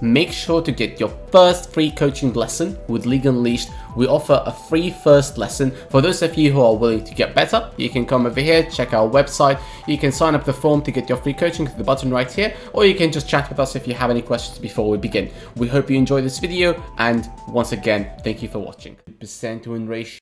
Make sure to get your first free coaching lesson with League Unleashed. We offer a free first lesson. For those of you who are willing to get better, you can come over here, check our website. You can sign up the form to get your free coaching to the button right here, or you can just chat with us if you have any questions before we begin. We hope you enjoy this video, and once again, thank you for watching. Percent win ratio.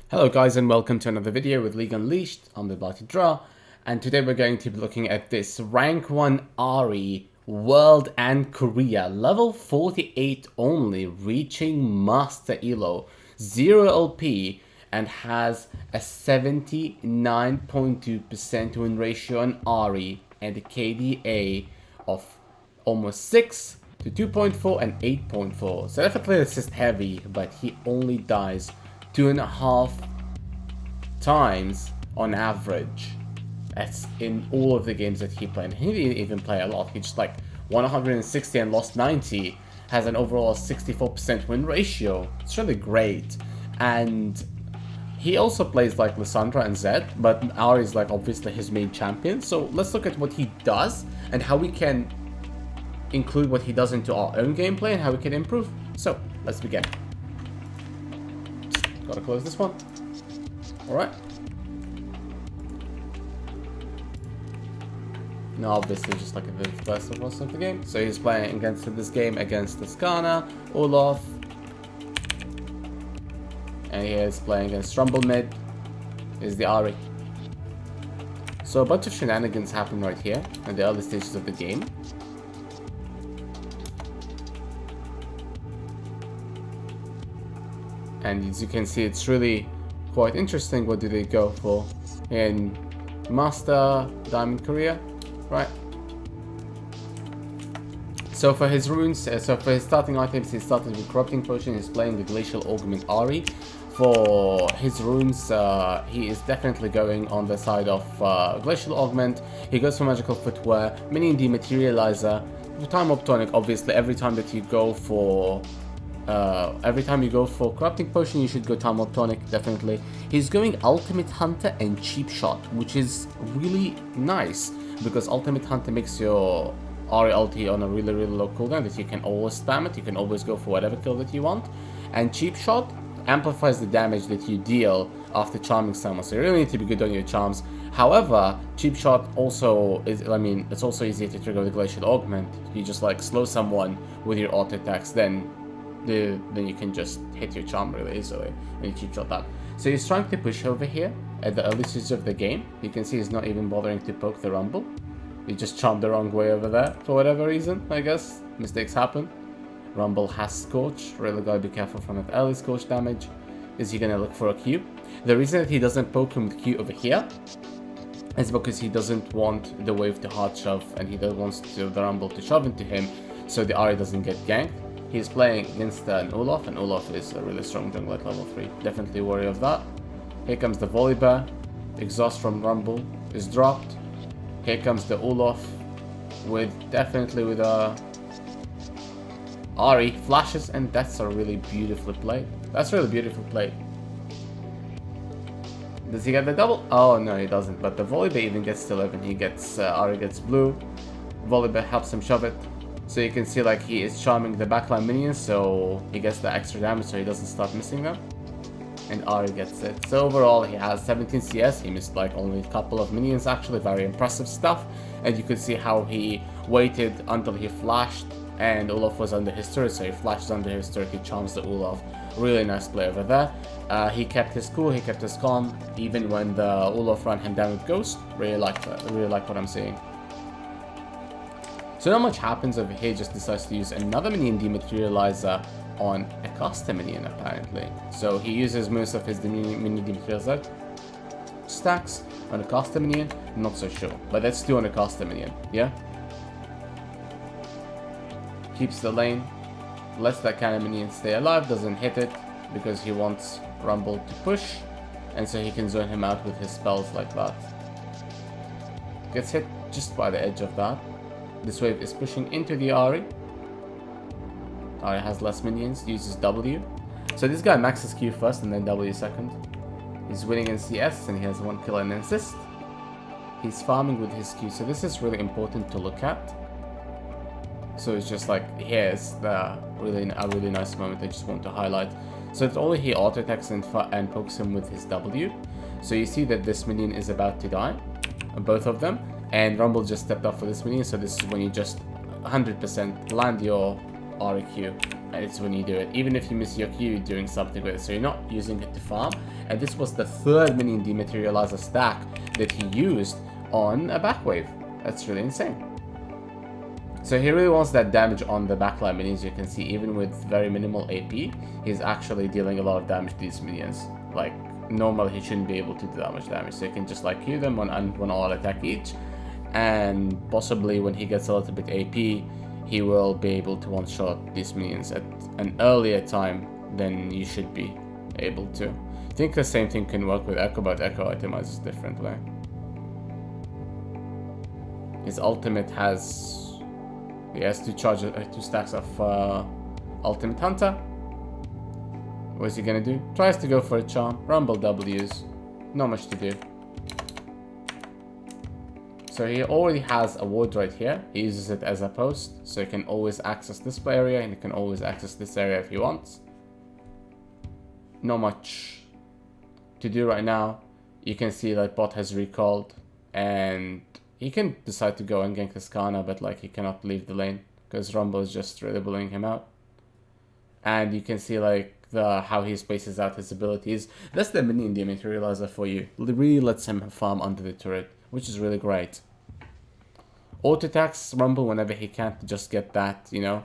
Hello guys, and welcome to another video with League Unleashed. I'm the Blighted Draw, and today we're going to be looking at this rank 1 Ahri World and Korea, level 48 only, reaching Master Elo, 0 LP, and has a 79.2% win ratio on Ahri and a KDA of almost 6 to 2.4 and 8.4. So definitely this is heavy, but he only dies 2.5 times on average. That's in all of the games that he played. He didn't even play a lot. He just like won 160 and lost 90. Has an overall 64% win ratio. It's really great. And he also plays like Lissandra and Zed, but Ahri is like obviously his main champion. So let's look at what he does and how we can include what he does into our own gameplay and how we can improve. So let's begin. Just gotta close this one. Alright. Now obviously just like the first of most of the game. So he's playing against this game against Tuscana, Olaf. And he is playing against Rumble mid. Is the Ahri. So a bunch of shenanigans happen right here in the early stages of the game. And as you can see, it's really quite interesting. What do they go for in Master Diamond Korea? Right. So for his runes, so for his starting items, he started with Corrupting Potion. He's playing the Glacial Augment Ahri. For his runes, he is definitely going on the side of Glacial Augment. He goes for Magical Footwear, Minion Dematerializer, Time Up Tonic. Obviously, every time you go for Corrupting Potion, you should go Time Up Tonic, definitely. He's going Ultimate Hunter and Cheap Shot, which is really nice, because Ultimate Hunter makes your Ahri ulti on a really low cooldown that you can always spam it, you can always go for whatever kill that you want. And Cheap Shot amplifies the damage that you deal after charming someone, so you really need to be good on your charms. However, Cheap Shot also is, it's also easier to trigger the Glacial Augment. You just like slow someone with your auto attacks, then you can just hit your charm really easily when you Cheap Shot that. So he's trying to push over here at the early stages of the game. You can see he's not even bothering to poke the Rumble. He just charmed the wrong way over there for whatever reason, I guess. Mistakes happen. Rumble has Scorch. Really gotta be careful from that early Scorch damage. Is he gonna look for a Q? The reason that he doesn't poke him with Q over here is because he doesn't want the wave to hard shove, and he doesn't want the Rumble to shove into him, so the Ahri doesn't get ganked. He's playing against an Olaf, and Olaf is a really strong jungler at level 3. Definitely worry of that. Here comes the Volibear. Exhaust from Rumble is dropped. Here comes the Olaf definitely with a Ahri flashes, and that's a really beautiful play. That's really beautiful play. Does he get the double? Oh no, he doesn't. But the Volibear even gets to 11. He gets Ahri gets blue. Volibear helps him shove it. So you can see like he is charming the backline minions, so he gets the extra damage so he doesn't start missing them. And Ahri gets it. So overall he has 17 CS, he missed like only a couple of minions actually, very impressive stuff. And you could see how he waited until he flashed and Olaf was under his turret, so he flashes under his turret, he charms the Olaf. Really nice play over there. He kept his cool, he kept his calm, even when the Olaf ran him down with Ghost. Really like that, really like what I'm seeing. So not much happens over here, just decides to use another Minion Dematerializer on a custom minion apparently. So he uses most of his Minion Dematerializer stacks on a custom minion, not so sure. But let's do on a custom minion, yeah? Keeps the lane, lets that kind of minion stay alive, doesn't hit it because he wants Rumble to push, and so he can zone him out with his spells like that. Gets hit just by the edge of that. This wave is pushing into the Ahri. Ahri has less minions, uses W. So this guy maxes Q first and then W second. He's winning in CS and he has 1 kill and an assist. He's farming with his Q, so this is really important to look at. So it's just like, here's the a really nice moment I just want to highlight. So it's only he auto attacks and pokes him with his W. So you see that this minion is about to die, both of them, and Rumble just stepped up for this minion. So this is when you just 100% land your RQ, and it's when you do it. Even if you miss your Q, you're doing something with it, so you're not using it to farm. And this was the third minion dematerializer stack that he used on a back wave. That's really insane. So he really wants that damage on the backline minions. You can see even with very minimal AP, he's actually dealing a lot of damage to these minions. Like, normally he shouldn't be able to do that much damage, so you can just like Q them on one all attack each, and possibly when he gets a little bit AP, he will be able to one-shot these minions at an earlier time than you should be able to. I think the same thing can work with Echo, but Echo itemizes differently. His ultimate has, he has two stacks of Ultimate Hunter. What is he gonna do? Tries to go for a charm. Rumble W's. Not much to do. So he already has a ward right here. He uses it as a post, so he can always access this play area, and he can always access this area if he wants. Not much to do right now. You can see that bot has recalled, and he can decide to go and gank the Skana, but like he cannot leave the lane because Rumble is just really bullying him out. And you can see like how he spaces out his abilities. That's the minion dematerializer for you. It really lets him farm under the turret, which is really great. Auto attacks Rumble whenever he can to just get that, you know,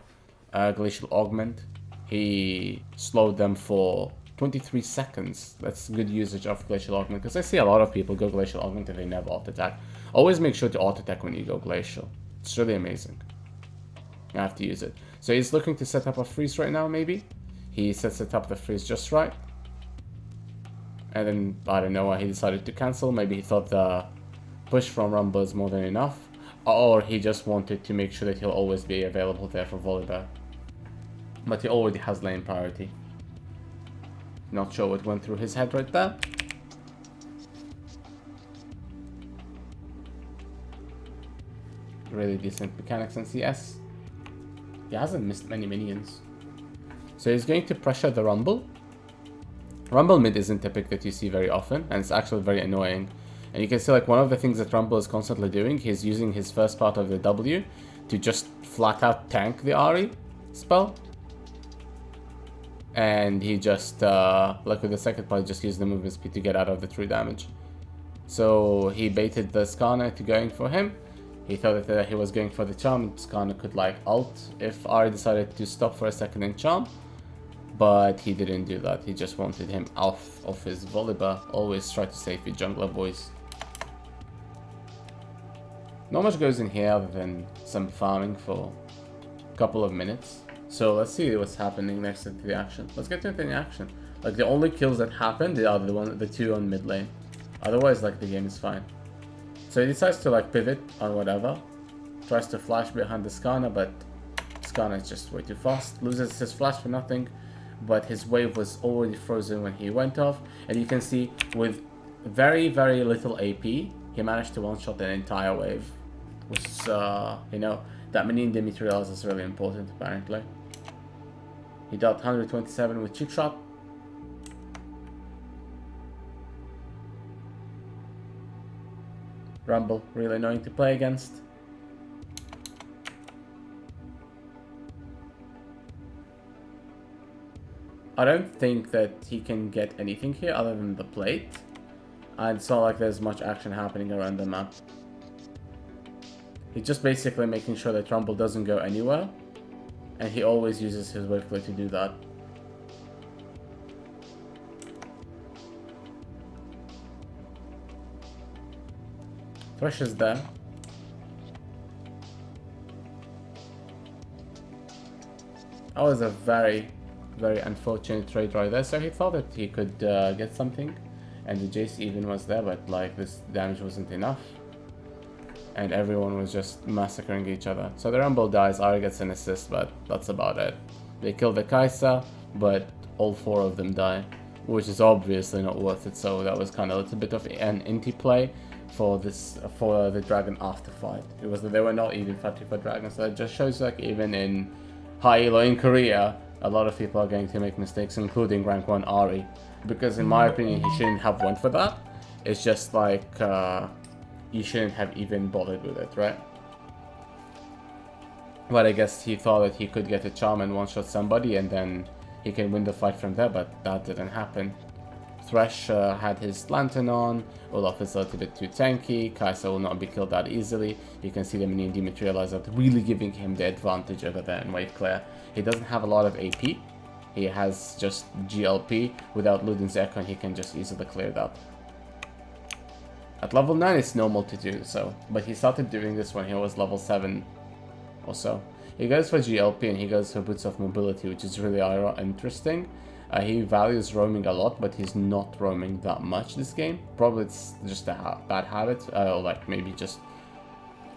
glacial augment. He slowed them for 23 seconds. That's good usage of glacial augment, because I see a lot of people go glacial augment and they never auto attack. Always make sure to auto attack when you go glacial. It's really amazing. You have to use it. So he's looking to set up a freeze right now, maybe. He sets it up the freeze just right. And then, I don't know why he decided to cancel. Maybe he thought the push from Rumble is more than enough. Or he just wanted to make sure that he'll always be available there for Volibear. But he already has lane priority. Not sure what went through his head right there. Really decent mechanics in CS. He hasn't missed many minions. So he's going to pressure the Rumble. Rumble mid isn't a pick that you see very often, and it's actually very annoying. And you can see like one of the things that Rumble is constantly doing, he's using his first part of the W to just flat out tank the Ahri spell. And he just, like with the second part, just used the movement speed to get out of the true damage. So he baited the Skana to going for him. He thought that he was going for the charm, and Skana could like ult if Ahri decided to stop for a second and charm. But he didn't do that. He just wanted him off of his Volibear. Always try to save your jungler, boys. Not much goes in here other than some farming for a couple of minutes. So let's see what's happening next into the action. Let's get into the action. Like the only kills that happened are the two on mid lane. Otherwise, like the game is fine. So he decides to like pivot on whatever. Tries to flash behind the Skana, but Skana is just way too fast. Loses his flash for nothing. But his wave was already frozen when he went off. And you can see with very, very little AP, he managed to one-shot an entire wave. Which is, you know, that minion dematerializer is really important apparently. He dealt 127 with cheap shot. Rumble, really annoying to play against. I don't think that he can get anything here other than the plate. And it's not like there's much action happening around the map. He's just basically making sure that Rumble doesn't go anywhere. And he always uses his wave play to do that. Thresh is there. That was a very, very unfortunate trade right there. So he thought that he could get something. And the Jace even was there, but like this damage wasn't enough. And everyone was just massacring each other. So the Rumble dies, Ahri gets an assist, but that's about it. They kill the Kai'Sa, but all four of them die, which is obviously not worth it. So that was kind of a little bit of an inti play for the dragon after fight. They were not even fighting for dragons. So it just shows like even in high elo in Korea, a lot of people are going to make mistakes, including rank 1 Ahri. Because in my opinion, he shouldn't have went for that. It's just like you shouldn't have even bothered with it, right? But I guess he thought that he could get a charm and one-shot somebody and then he can win the fight from there, but that didn't happen. Thresh had his lantern on, Olaf is a little bit too tanky, Kai'Sa will not be killed that easily. You can see the minion dematerialize out, really giving him the advantage over there in wave clear. He doesn't have a lot of AP, he has just GLP. Without Luden's Echo, he can just easily clear that. At level 9 it's normal to do so, but he started doing this when he was level 7 or so. He goes for GLP and he goes for Boots of Mobility, which is really interesting. He values roaming a lot, but he's not roaming that much this game. Probably it's just a bad habit, or like maybe just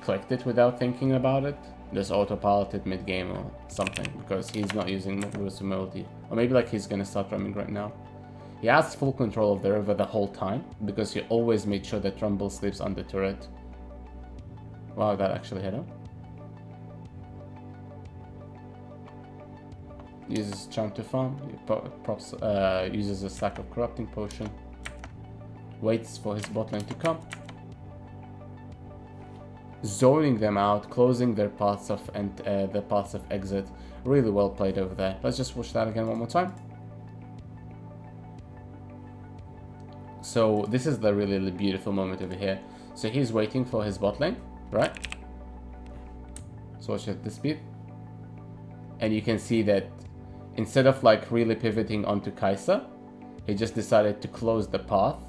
clicked it without thinking about it. Just autopiloted mid-game or something, because he's not using Boots of Mobility. Or maybe like he's gonna start roaming right now. He has full control of the river the whole time, because he always made sure that Rumble sleeps on the turret. Wow, that actually hit him. Uses charm to farm, uses a stack of corrupting potion, waits for his bot lane to come, zoning them out, closing their paths of the paths of exit. Really well played over there. Let's just watch that again one more time. So this is the really beautiful moment over here. So he's waiting for his bot lane, right? So watch at the speed, and you can see that instead of like really pivoting onto Kai'Sa, he just decided to close the path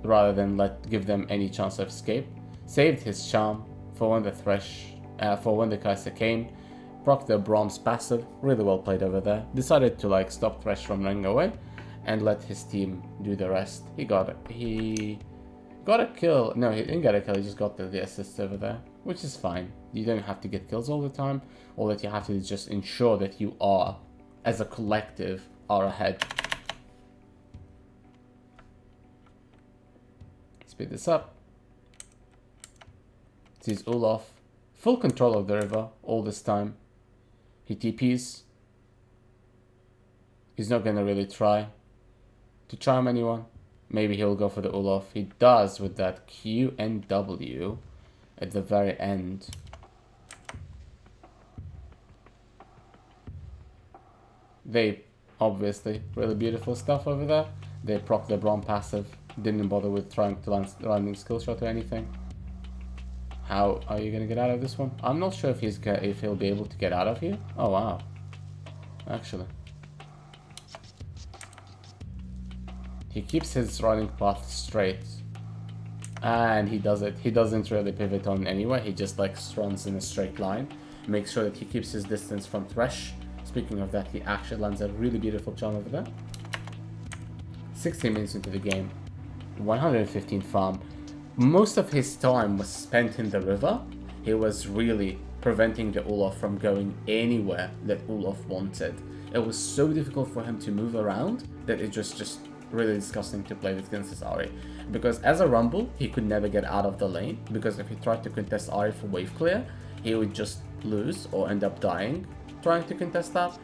rather than give them any chance of escape. Saved his charm for when the Kai'Sa came. Proc the Brahms passive, really well played over there. Decided to like stop Thresh from running away and let his team do the rest. He got a kill. No, he didn't get a kill, he just got the assist over there, which is fine. You don't have to get kills all the time. All that you have to do is just ensure that you are, as a collective, are ahead. Speed this up. Sees Olaf, full control of the river all this time. He TPs. He's not gonna really try to charm anyone. Maybe he'll go for the Olaf. He does with that Q and W at the very end. They, obviously, really beautiful stuff over there. They proc the Braum passive, didn't bother with trying to landing skill shot or anything. How are you gonna get out of this one? I'm not sure if he'll be able to get out of here. Oh wow, actually. He keeps his running path straight. And he does it. He doesn't really pivot on anywhere. He just like runs in a straight line. Makes sure that he keeps his distance from Thresh. Speaking of that, he actually lands a really beautiful charm over there. 16 minutes into the game. 115 farm. Most of his time was spent in the river. He was really preventing the Olaf from going anywhere that Olaf wanted. It was so difficult for him to move around that it was just really disgusting to play against this Ahri. Because as a Rumble, he could never get out of the lane, because if he tried to contest Ahri for wave clear, he would just lose or end up dying trying to contest that.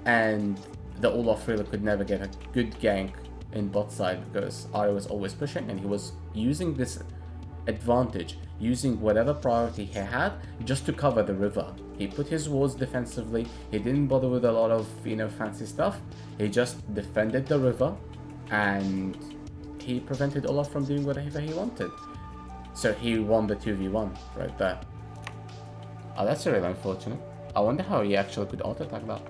And the Olaf really could never get a good gank in bot side, because Ahri was always pushing and he was using this advantage, using whatever priority he had just to cover the river. He put his wards defensively, he didn't bother with a lot of, fancy stuff. He just defended the river and he prevented Olaf from doing whatever he wanted. So he won the 2v1 right there. Oh, that's really unfortunate. I wonder how he actually could auto-attack that.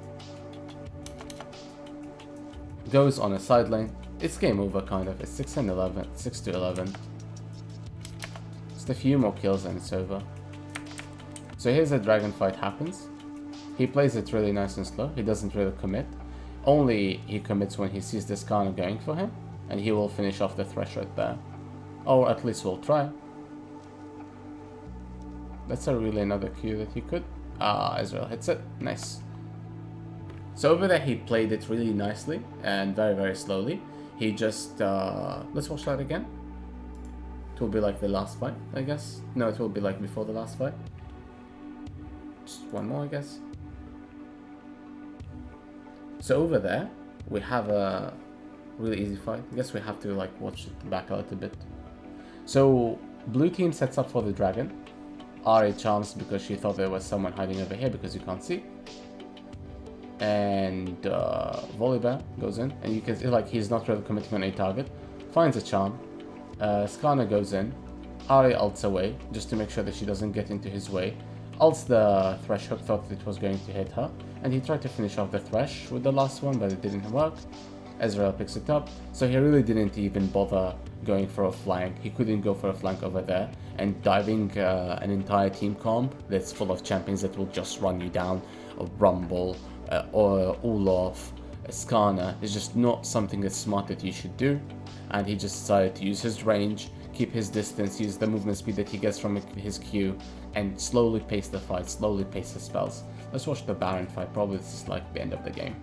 Goes on a side lane. It's game over kind of. It's 6 and 11. 6 to 11. Just a few more kills and it's over. So here's a dragon fight happens. He plays it really nice and slow. He doesn't really commit. Only he commits when he sees this Kana going for him. And he will finish off the Thresh right there. Or at least will try. That's a really another Q that he could. Israel hits it. Nice. So over there he played it really nicely and very, very slowly. He just... let's watch that again. It will be like the last fight, I guess. No, it will be like before the last fight. Just one more, I guess. So over there, we have a really easy fight. I guess we have to like watch it back a little bit. So blue team sets up for the dragon. Ahri charms because she thought there was someone hiding over here because you can't see. And Volibear goes in, and you can see like he's not really committing on a target. Finds a charm. Skarner goes in. Ahri ults away just to make sure that she doesn't get into his way. Ults the Thresh hook, thought it was going to hit her, and he tried to finish off the Thresh with the last one, but it didn't work. Ezreal picks it up, so he really didn't even bother going for a flank. He couldn't go for a flank over there, and diving an entire team comp that's full of champions that will just run you down, or Rumble, or Olaf, Skarner, is just not something that's smart that you should do. And he just decided to use his range, keep his distance, use the movement speed that he gets from his Q, and slowly pace the fight, slowly pace the spells. Let's watch the Baron fight. Probably this is like the end of the game.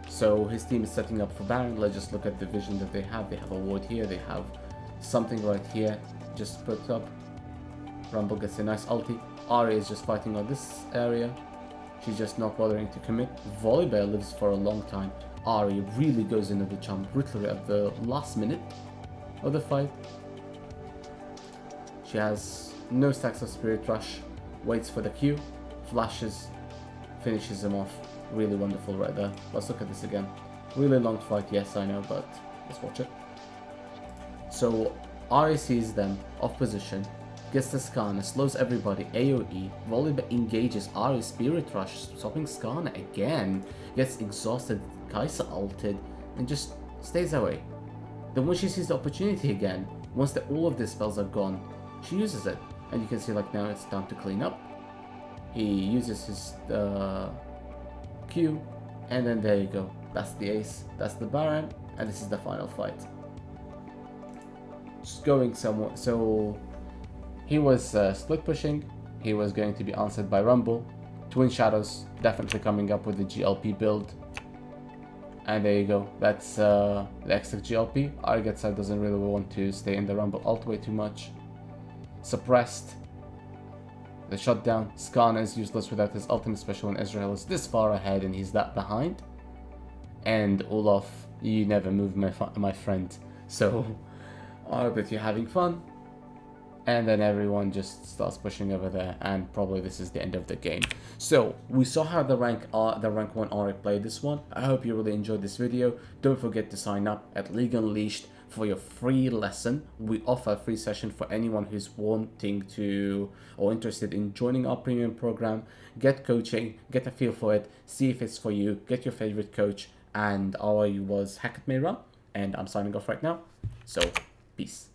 So his team is setting up for Baron. Let's just look at the vision that they have. They have a ward here, they have something right here just put up. Rumble gets a nice ulti. Ahri is just fighting on this area. She's just not bothering to commit. Volibear lives for a long time. Ahri really goes into the charm brutally at the last minute of the fight. She has no stacks of Spirit Rush, waits for the Q, flashes, finishes him off. Really wonderful right there. Let's look at this again. Really long fight, yes I know, but let's watch it. So Ahri sees them off position, gets the Skarner, slows everybody, AoE, Volibear engages Ahri Spirit Rush, stopping Skarner again, gets exhausted, Kai'Sa ulted, and just stays away. Then when she sees the opportunity again, once all of the spells are gone, she uses it. And you can see like now it's time to clean up. He uses his Q, and then there you go. That's the ace, that's the Baron, and this is the final fight. Just going somewhat, so he was split pushing, he was going to be answered by Rumble. Twin Shadows definitely coming up with the GLP build. And there you go, that's the extra GLP. Argetsa doesn't really want to stay in the Rumble ult way too much. Suppressed. The shutdown. Skarner is useless without his ultimate, especially when Ezreal is this far ahead and he's that behind. And Olaf, you never move, my friend. So, I hope that you're having fun. And then everyone just starts pushing over there, and probably this is the end of the game. So we saw how the rank 1 Ahri played this one. I hope you really enjoyed this video. Don't forget to sign up at League Unleashed for your free lesson. We offer a free session for anyone who's wanting to or interested in joining our premium program. Get coaching, get a feel for it, see if it's for you, get your favorite coach. And I was Hackett Mira, and I'm signing off right now. So peace.